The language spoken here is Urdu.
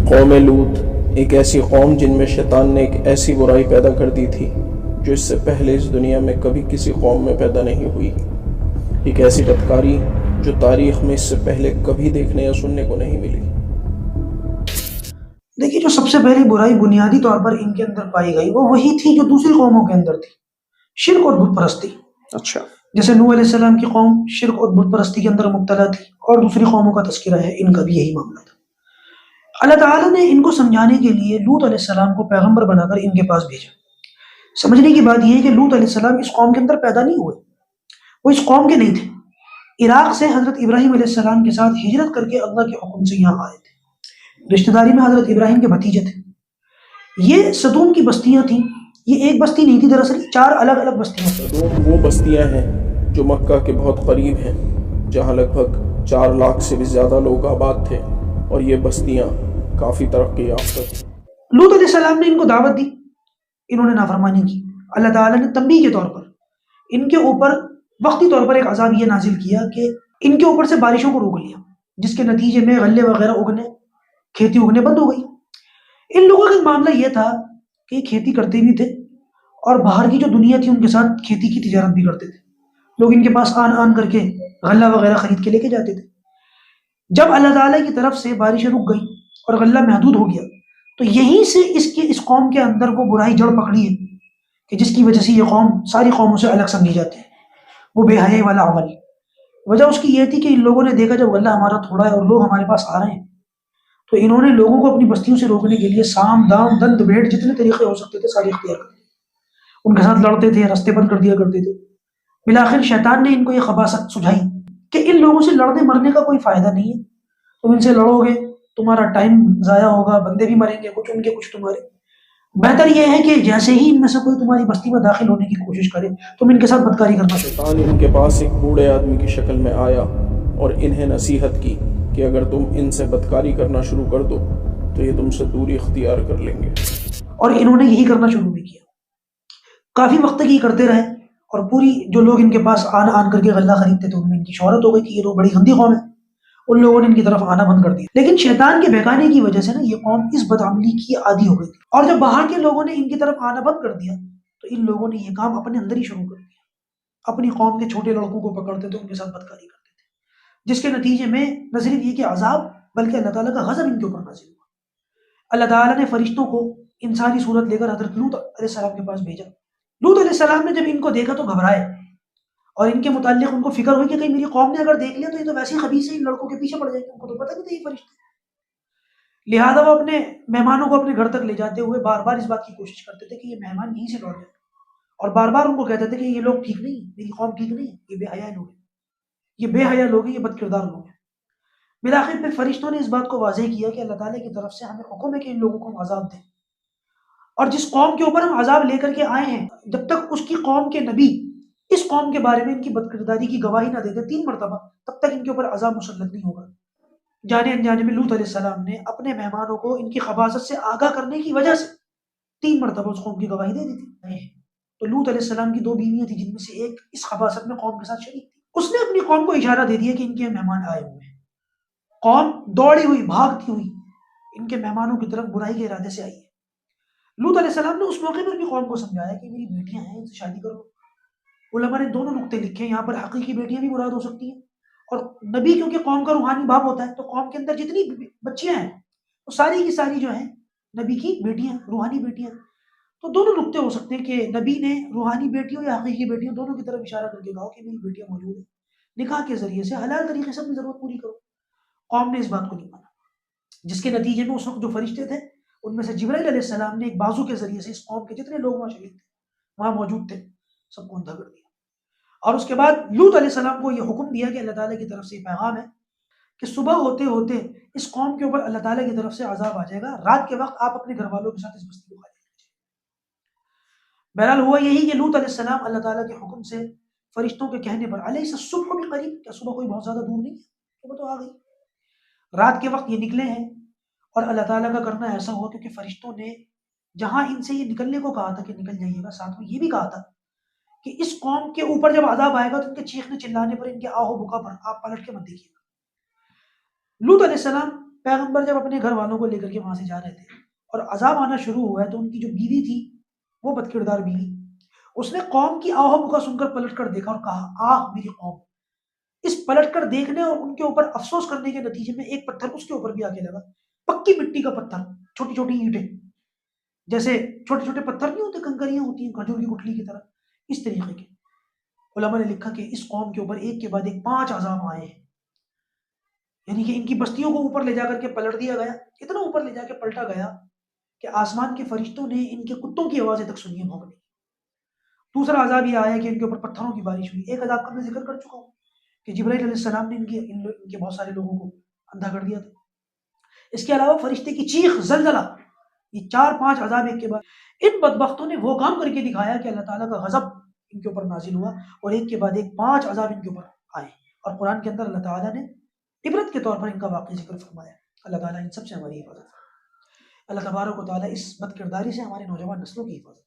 قوم لوط ایک ایسی قوم جن میں شیطان نے ایک ایسی برائی پیدا کر دی تھی جو اس سے پہلے اس دنیا میں کبھی کسی قوم میں پیدا نہیں ہوئی، ایک ایسی بدکاری جو تاریخ میں اس سے پہلے کبھی دیکھنے یا سننے کو نہیں ملی۔ دیکھیے، جو سب سے پہلی برائی بنیادی طور پر ان کے اندر پائی گئی وہ وہی تھی جو دوسری قوموں کے اندر تھی، شرک اور بت پرستی۔ اچھا، جیسے نوح علیہ السلام کی قوم شرک اور بت پرستی کے اندر مبتلا تھی، اور دوسری قوموں کا تذکرہ ہے، ان کا بھی یہی معاملہ تھا۔ اللہ تعالیٰ نے ان کو سمجھانے کے لیے لوط علیہ السلام کو پیغمبر بنا کر ان کے پاس بھیجا۔ سمجھنے کی بات یہ ہے کہ لوط علیہ السلام اس قوم کے اندر پیدا نہیں ہوئے، وہ اس قوم کے نہیں تھے۔ عراق سے حضرت ابراہیم علیہ السلام کے ساتھ ہجرت کر کے اللہ کے حکم سے یہاں آئے تھے، رشتہ داری میں حضرت ابراہیم کے بھتیجے تھے۔ یہ صدوم کی بستیاں تھیں، یہ ایک بستی نہیں تھی، دراصل 4 الگ الگ بستیاں تھیں۔ صدوم وہ بستیاں ہیں جو مکہ کے بہت قریب ہیں، جہاں لگ بھگ 4 لاکھ سے بھی زیادہ لوگ آباد تھے، اور یہ بستیاں کافی ترقی یافتہ تھیں۔ لوط علیہ السلام نے ان کو دعوت دی، انہوں نے نافرمانی کی۔ اللہ تعالیٰ نے تنبیہ کے طور پر ان کے اوپر وقتی طور پر ایک عذاب یہ نازل کیا کہ ان کے اوپر سے بارشوں کو روک لیا، جس کے نتیجے میں غلے وغیرہ اگنے، کھیتی اگنے بند ہو گئی۔ ان لوگوں کا معاملہ یہ تھا کہ کھیتی کرتے بھی تھے، اور باہر کی جو دنیا تھی ان کے ساتھ کھیتی کی تجارت بھی کرتے تھے۔ لوگ ان کے پاس آن کر کے غلہ وغیرہ خرید کے لے کے جاتے تھے۔ جب اللہ تعالیٰ کی طرف سے بارشیں رک گئی اور غلہ محدود ہو گیا، تو یہیں سے اس قوم کے اندر وہ برائی جڑ پکڑی ہے کہ جس کی وجہ سے یہ قوم ساری قوموں سے الگ سمجھی جاتی ہے، وہ بے حیائی والا عمل۔ وجہ اس کی یہ تھی کہ ان لوگوں نے دیکھا جب غلہ ہمارا تھوڑا ہے اور لوگ ہمارے پاس آ رہے ہیں، تو انہوں نے لوگوں کو اپنی بستیوں سے روکنے کے لیے سام دام دند بھیڑ جتنے طریقے ہو سکتے تھے سارے اختیار کر لیے۔ ان کے ساتھ لڑتے تھے، رستے بند کر دیا کرتے تھے۔ بالآخر شیطان نے ان کو یہ خباثت سجھائی کہ ان لوگوں سے لڑنے مرنے کا کوئی فائدہ نہیں ہے، تم ان سے لڑو گے تمہارا ٹائم ضائع ہوگا، بندے بھی مریں گے، کچھ ان کے کچھ تمہارے۔ بہتر یہ ہے کہ جیسے ہی ان میں سے کوئی تمہاری بستی میں داخل ہونے کی کوشش کرے تم ان کے ساتھ بدکاری کرنا شروع۔ شیطان ان کے پاس ایک بوڑھے آدمی کی شکل میں آیا اور انہیں نصیحت کی کہ اگر تم ان سے بدکاری کرنا شروع کر دو تو یہ تم سے دوری اختیار کر لیں گے، اور انہوں نے یہی کرنا شروع بھی کیا۔ کافی وقت تک یہ کرتے رہے، اور پوری جو لوگ ان کے پاس آن کر کے غلہ خریدتے تھے ان میں ان کی شہرت ہو گئی کہ یہ لوگ بڑی گندی قوم ہے، ان لوگوں نے ان کی طرف آنا بند کر دیا۔ لیکن شیطان کے بہکانے کی وجہ سے نا یہ قوم اس بدعملی کی عادی ہو گئی تھی، اور جب باہر کے لوگوں نے ان کی طرف آنا بند کر دیا تو ان لوگوں نے یہ کام اپنے اندر ہی شروع کر دیا۔ اپنی قوم کے چھوٹے لڑکوں کو پکڑتے تھے، ان کے ساتھ بدکاری کرتے تھے، جس کے نتیجے میں نہ صرف یہ کہ عذاب بلکہ اللہ تعالیٰ کا غضب ان کے اوپر نازل ہوا۔ اللہ تعالیٰ نے فرشتوں کو انسانی صورت لے کر حضرت لوط علیہ السلام کے پاس بھیجا۔ لوط علیہ السلام نے جب ان کو دیکھا تو گھبرائے، اور ان کے متعلق ان کو فکر ہوئی کہ کہیں میری قوم نے اگر دیکھ لیا تو یہ تو ویسے ہی خبیث ہے، ان لڑکوں کے پیچھے پڑ جائے گا، ان کو تو پتہ نہیں تھا یہ فرشتے۔ لہٰذا وہ اپنے مہمانوں کو اپنے گھر تک لے جاتے ہوئے بار بار اس بات کی کوشش کرتے تھے کہ یہ مہمان یہیں سے لوٹ جائے، اور بار بار ان کو کہتے تھے کہ یہ لوگ ٹھیک نہیں، میری قوم ٹھیک نہیں، یہ بے حیا لوگ ہیں، یہ بے حیا لوگ ہیں، یہ بد کردار لوگ ہیں۔ بالآخر پھر فرشتوں نے اس بات کو واضح کیا کہ اللہ تعالیٰ کی طرف سے ہمیں حکم ہے کہ ان لوگوں کو ہم عذاب دیں، اور جس قوم کے اوپر ہم عذاب لے کر کے آئے ہیں جب تک اس کی قوم کے نبی اس قوم کے بارے میں ان کی بدکرداری کی گواہی نہ دیتے 3 مرتبہ، تب تک ان کے اوپر عذاب مسلط نہیں ہوگا۔ جانے انجانے میں لوط علیہ السلام نے اپنے مہمانوں کو ان کی خباثت سے آگاہ کرنے کی وجہ سے 3 مرتبہ اس قوم کی گواہی دے دی تھی۔ تو لوط علیہ السلام کی 2 بیویاں تھیں جن میں سے ایک اس خباثت میں قوم کے ساتھ شریک تھی، اس نے اپنی قوم کو اشارہ دے دیا کہ ان کے مہمان آئے ہوئے ہیں۔ قوم دوڑی ہوئی بھاگتی ہوئی ان کے مہمانوں کی طرف برائی کے ارادے سے آئی ہے۔ لوط علیہ السلام نے اس موقع پر بھی قوم کو سمجھایا کہ میری بیٹیاں ہیں، ان سے شادی کرو۔ علماء نے دونوں نقطے لکھے ہیں یہاں پر، حقیقی بیٹیاں بھی مراد ہو سکتی ہیں، اور نبی کیونکہ قوم کا روحانی باپ ہوتا ہے تو قوم کے اندر جتنی بچیاں ہیں وہ ساری کی ساری جو ہیں نبی کی بیٹیاں، روحانی بیٹیاں۔ تو دونوں نقطے ہو سکتے ہیں کہ نبی نے روحانی بیٹیوں یا حقیقی بیٹیوں دونوں کی طرف اشارہ کر کے کہا کہ میری بیٹیاں موجود ہیں، نکاح کے ذریعے سے حلال طریقے سے اپنی ضرورت پوری کرو۔ قوم نے اس بات کو نہیں مانا، جس کے نتیجے میں اس وقت جو فرشتے تھے ان میں سے جبرائیل علیہ السلام نے ایک بازو کے ذریعے سے اس قوم کے جتنے لوگ وہاں شریک تھے، وہاں موجود تھے، سب کو اندھا کر دیا۔ اور اس کے بعد لوط علیہ السلام کو یہ حکم دیا کہ اللہ تعالیٰ کی طرف سے یہ پیغام ہے کہ صبح ہوتے ہوتے اس قوم کے اوپر اللہ تعالیٰ کی طرف سے عذاب آ جائے گا، رات کے وقت آپ اپنے گھر والوں کے ساتھ اس بستی کو خالی کیجیے۔ بہرحال ہوا یہی کہ لوط علیہ السلام اللہ تعالیٰ کے حکم سے فرشتوں کے کہنے پر علیہ الصبح بھی قریب، کیا صبح کوئی بہت زیادہ دور نہیں ہے، صبح تو آ گئی، رات کے وقت یہ نکلے ہیں، اور اللہ تعالیٰ کا کرنا ایسا ہوا کیونکہ فرشتوں نے جہاں ان سے یہ نکلنے کو کہا تھا کہ نکل جائیے گا، ساتھ میں یہ بھی کہا تھا کہ اس قوم کے اوپر جب عذاب آئے گا تو ان کے چیخنے چلانے پر، ان کے آہو بکا پر آپ پلٹ کے مت دیکھیے گا۔ لوط علیہ السلام پیغمبر جب اپنے گھر والوں کو لے کر کے وہاں سے جا رہے تھے اور عذاب آنا شروع ہوا ہے تو ان کی جو بیوی تھی وہ بد کردار بیوی، اس نے قوم کی آہ بکا سن کر پلٹ کر دیکھا اور کہا آہ میری قوم۔ اس پلٹ کر دیکھنے اور ان کے اوپر افسوس کرنے کے نتیجے میں ایک پتھر اس کے اوپر بھی آ کے لگا، پکی مٹی کا پتھر، چھوٹی چھوٹی اینٹیں، جیسے چھوٹے چھوٹے پتھر نہیں ہوتے، کنکریاں ہوتی ہیں کھجور کی گٹھلی کی طرح، اس طریقے کے۔ علماء نے لکھا کہ اس قوم کے اوپر ایک کے بعد ایک 5 عذاب آئے ہیں، یعنی کہ ان کی بستیوں کو اوپر لے جا کر کے پلٹ دیا گیا، اتنا اوپر لے جا کے پلٹا گیا کہ آسمان کے فرشتوں نے ان کے کتوں کی آوازیں تک سنی ہیں بھونکنے۔ دوسرا عذاب یہ آیا کہ ان کے اوپر پتھروں کی بارش ہوئی۔ ایک عذاب کا میں ذکر کر چکا ہوں کہ جبرائیل علیہ السلام نے ان کے بہت سارے لوگوں کو اندھا کر دیا تھا۔ اس کے علاوہ فرشتے کی چیخ، زلزلہ، یہ 4-5 عذاب ایک کے بعد۔ ان بدبختوں نے وہ کام کر کے دکھایا کہ اللہ تعالیٰ کا غضب ان کے اوپر نازل ہوا اور ایک کے بعد ایک 5 عذاب ان کے اوپر آئے، اور قرآن کے اندر اللہ تعالیٰ نے عبرت کے طور پر ان کا واقعی ذکر فرمایا۔ اللہ تعالیٰ ان سب سے ہماری حفاظت فرمائے۔ اللہ تبارک و تعالیٰ اس بد کرداری سے ہمارے نوجوان نسلوں کی حفاظت